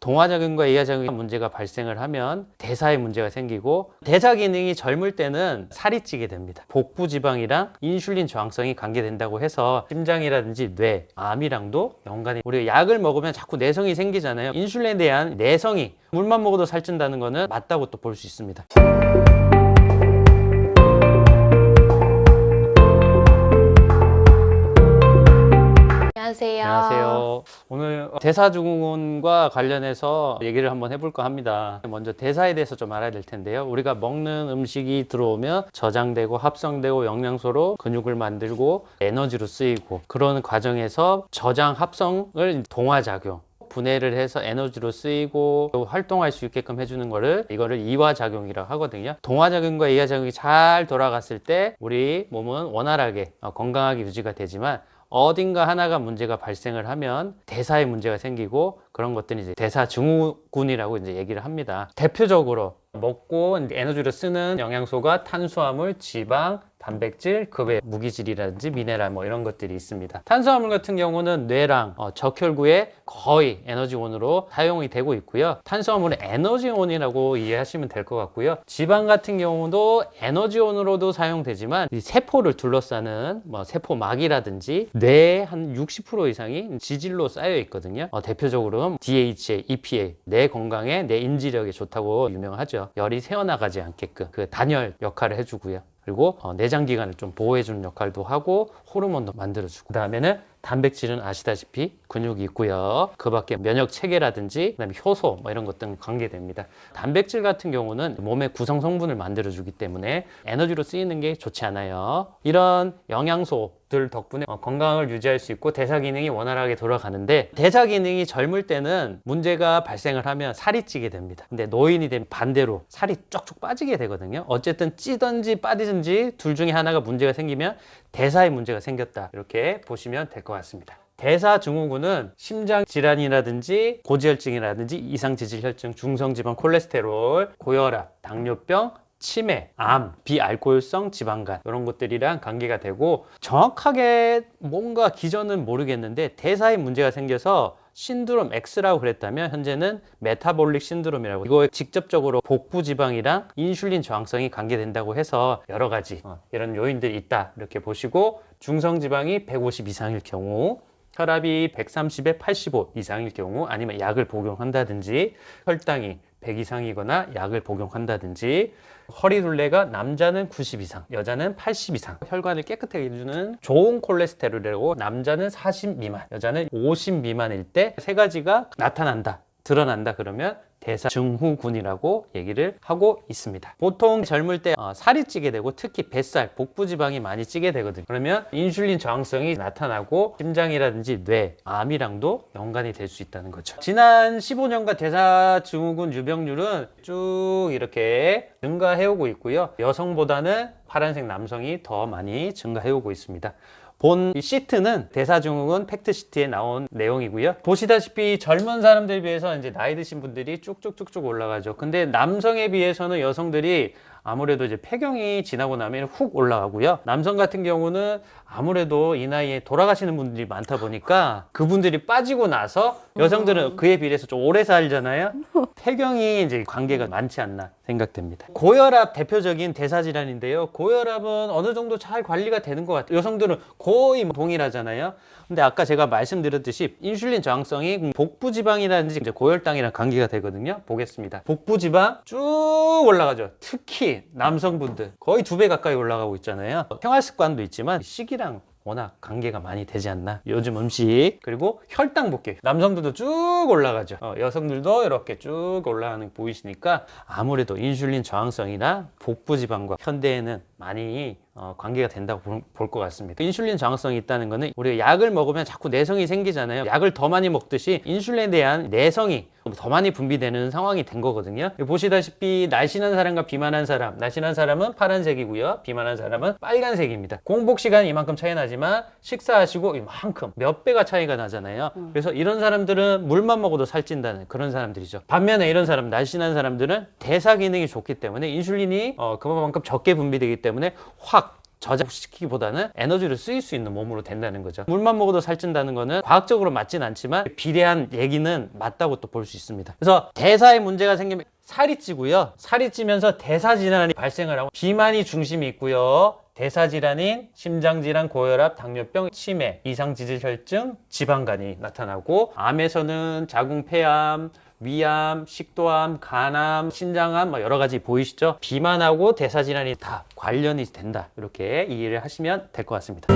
동화작용과 이하작용의 문제가 발생을 하면 대사에 문제가 생기고, 대사 기능이 젊을 때는 살이 찌게 됩니다. 복부 지방이랑 인슐린 저항성이 관계된다고 해서 심장이라든지 뇌, 암이랑도 연관이, 우리가 약을 먹으면 자꾸 내성이 생기잖아요. 인슐린에 대한 내성이, 물만 먹어도 살찐다는 거는 맞다고 또 볼 수 있습니다. 안녕하세요. 오늘 대사증후군과 관련해서 얘기를 한번 해볼까 합니다. 먼저 대사에 대해서 좀 알아야 될 텐데요. 우리가 먹는 음식이 들어오면 저장되고 합성되고 영양소로 근육을 만들고 에너지로 쓰이고, 그런 과정에서 저장 합성을 동화작용, 분해를 해서 에너지로 쓰이고 활동할 수 있게끔 해주는 이거를 이화작용이라고 하거든요. 동화작용과 이하작용이 잘 돌아갔을 때 우리 몸은 원활하게 건강하게 유지가 되지만, 어딘가 하나가 문제가 발생을 하면 대사에 문제가 생기고, 그런 것들이 이제 대사증후군이라고 이제 얘기를 합니다. 대표적으로 먹고 에너지로 쓰는 영양소가 탄수화물, 지방, 단백질, 그 외 무기질이라든지 미네랄 이런 것들이 있습니다. 탄수화물 같은 경우는 뇌랑 적혈구에 거의 에너지원으로 사용이 되고 있고요. 탄수화물은 에너지원이라고 이해하시면 될 것 같고요. 지방 같은 경우도 에너지원으로도 사용되지만, 이 세포를 둘러싸는 세포막이라든지 뇌의 한 60% 이상이 지질로 쌓여 있거든요. 대표적으로 DHA, EPA, 뇌 건강에, 뇌 인지력에 좋다고 유명하죠. 열이 새어나가지 않게끔 그 단열 역할을 해주고요. 그리고 내장기관을 좀 보호해주는 역할도 하고, 호르몬도 만들어주고, 그 다음에는 단백질은 아시다시피 근육이 있고요. 그 밖에 면역 체계라든지 그다음에 효소 이런 것들은 관계됩니다. 단백질 같은 경우는 몸의 구성 성분을 만들어주기 때문에 에너지로 쓰이는 게 좋지 않아요. 이런 영양소들 덕분에 건강을 유지할 수 있고 대사 기능이 원활하게 돌아가는데, 대사 기능이 젊을 때는 문제가 발생을 하면 살이 찌게 됩니다. 근데 노인이 되면 반대로 살이 쪽쪽 빠지게 되거든요. 어쨌든 찌든지 빠지든지 둘 중에 하나가 문제가 생기면 대사에 문제가 생겼다, 이렇게 보시면 될 것 같습니다. 대사증후군은 심장질환이라든지 고지혈증이라든지 이상지질혈증, 중성지방 콜레스테롤, 고혈압, 당뇨병, 치매, 암, 비알코올성 지방간, 이런 것들이랑 관계가 되고, 정확하게 뭔가 기전은 모르겠는데 대사에 문제가 생겨서 신드롬 X라고 그랬다면, 현재는 메타볼릭 신드롬이라고, 이거에 직접적으로 복부 지방이랑 인슐린 저항성이 관계된다고 해서 여러 가지 이런 요인들이 있다, 이렇게 보시고, 중성 지방이 150 이상일 경우, 혈압이 130에 85 이상일 경우, 아니면 약을 복용한다든지, 혈당이 100 이상이거나 약을 복용한다든지, 허리둘레가 남자는 90 이상, 여자는 80 이상, 혈관을 깨끗하게 해주는 좋은 콜레스테롤이라고, 남자는 40 미만, 여자는 50 미만일 때 세 가지가 나타난다, 드러난다 그러면 대사증후군이라고 얘기를 하고 있습니다. 보통 젊을 때 살이 찌게 되고, 특히 뱃살, 복부 지방이 많이 찌게 되거든요. 그러면 인슐린 저항성이 나타나고 심장이라든지 뇌, 암이랑도 연관이 될 수 있다는 거죠. 지난 15년간 대사증후군 유병률은 쭉 이렇게 증가해오고 있고요. 여성보다는 파란색 남성이 더 많이 증가해오고 있습니다. 본 시트는 대사증후군 팩트 시트에 나온 내용이고요. 보시다시피 젊은 사람들에 비해서 이제 나이 드신 분들이 쭉쭉쭉쭉 올라가죠. 근데 남성에 비해서는 여성들이 아무래도 이제 폐경이 지나고 나면 훅 올라가고요. 남성 같은 경우는 아무래도 이 나이에 돌아가시는 분들이 많다 보니까 그분들이 빠지고 나서 여성들은 그에 비해서 좀 오래 살잖아요. 폐경이 이제 관계가 많지 않나 생각됩니다. 고혈압 대표적인 대사질환인데요. 고혈압은 어느 정도 잘 관리가 되는 것 같아요. 여성들은 거의 동일하잖아요. 근데 아까 제가 말씀드렸듯이 인슐린 저항성이 복부 지방이라든지 이제 고혈당이랑 관계가 되거든요. 보겠습니다. 복부 지방 쭉 올라가죠. 특히 남성분들 거의 2배 가까이 올라가고 있잖아요. 생활 습관도 있지만 식이랑 워낙 관계가 많이 되지 않나. 요즘 음식, 그리고 혈당 볼게요. 남성들도 쭉 올라가죠. 여성들도 이렇게 쭉 올라가는 게 보이시니까 아무래도 인슐린 저항성이나 복부 지방과 현대에는 많이 관계가 된다고 볼 것 같습니다. 인슐린 저항성이 있다는 거는 우리가 약을 먹으면 자꾸 내성이 생기잖아요. 약을 더 많이 먹듯이 인슐린에 대한 내성이 더 많이 분비되는 상황이 된 거거든요. 보시다시피 날씬한 사람과 비만한 사람, 날씬한 사람은 파란색이고요, 비만한 사람은 빨간색입니다. 공복 시간이 이만큼 차이 나지만 식사하시고 이만큼 몇 배가 차이가 나잖아요. 그래서 이런 사람들은 물만 먹어도 살찐다는 그런 사람들이죠. 반면에 이런 사람, 날씬한 사람들은 대사 기능이 좋기 때문에 인슐린이 그만큼 적게 분비되기 때문에 확 저장시키기보다는 에너지를 쓰일 수 있는 몸으로 된다는 거죠. 물만 먹어도 살찐다는 거는 과학적으로 맞진 않지만 비례한 얘기는 맞다고 또 볼 수 있습니다. 그래서 대사에 문제가 생기면 살이 찌고요. 살이 찌면서 대사질환이 발생을 하고 비만이 중심이 있고요. 대사질환인 심장질환, 고혈압, 당뇨병, 치매, 이상지질혈증, 지방간이 나타나고 암에서는 자궁폐암, 위암, 식도암, 간암, 신장암 여러 가지 보이시죠? 비만하고 대사질환이 다 관련이 된다. 이렇게 이해를 하시면 될 것 같습니다.